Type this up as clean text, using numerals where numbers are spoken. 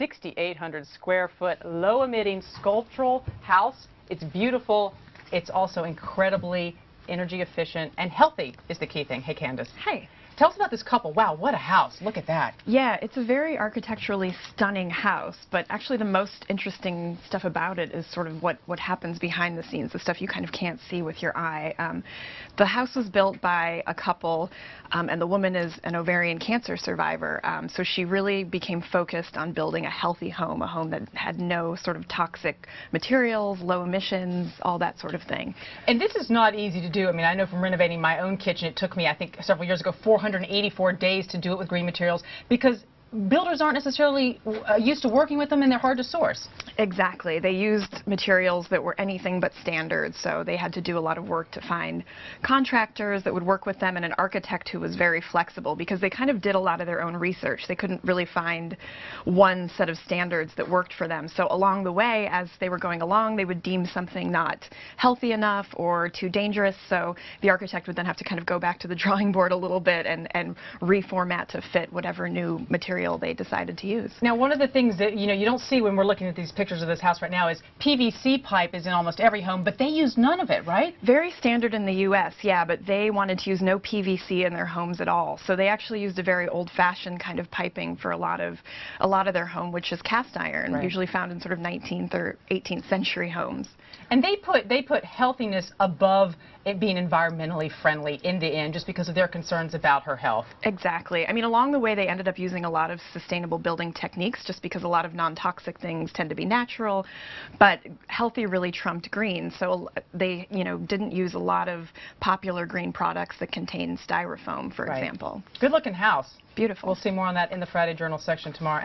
6,800 square foot low emitting sculptural house. It's beautiful. It's also incredibly energy efficient and healthy is the key thing. Hey, Candace. Hey. Tell us about this couple. Wow, what a house. Look at that. Yeah, it's a very architecturally stunning house, but actually the most interesting stuff about it is sort of what happens behind the scenes, the stuff you kind of can't see with your eye. The house was built by a couple, and the woman is an ovarian cancer survivor, so she really became focused on building a healthy home, a home that had no sort of toxic materials, low emissions, all that sort of thing. And this is not easy to do. I mean, I know from renovating my own kitchen, it took me, I think, several years ago, 484 days to do it with green materials because builders aren't necessarily used to working with them and they're hard to source. Exactly. They used materials that were anything but standard, so they had to do a lot of work to find contractors that would work with them and an architect who was very flexible because they kind of did a lot of their own research. They couldn't really find one set of standards that worked for them. So along the way, as they were going along, they would deem something not healthy enough or too dangerous, so the architect would then have to kind of go back to the drawing board a little bit and reformat to fit whatever new material they decided to use. Now, one of the things that you don't see when we're looking at these pictures of this house right now is PVC pipe is in almost every home, but they use none of it, right? Very standard in the U.S., yeah, but they wanted to use no PVC in their homes at all. So they actually used a very old-fashioned kind of piping for a lot of their home, which is cast iron, right, usually found in sort of 19th or 18th century homes. And they put healthiness above it being environmentally friendly in the end, just because of their concerns about her health. Exactly. I mean, along the way, they ended up using a lot of sustainable building techniques, just because a lot of non-toxic things tend to be natural, but healthy really trumped green. So they, didn't use a lot of popular green products that contain styrofoam, for example. Good-looking house. Beautiful. We'll see more on that in the Friday Journal section tomorrow.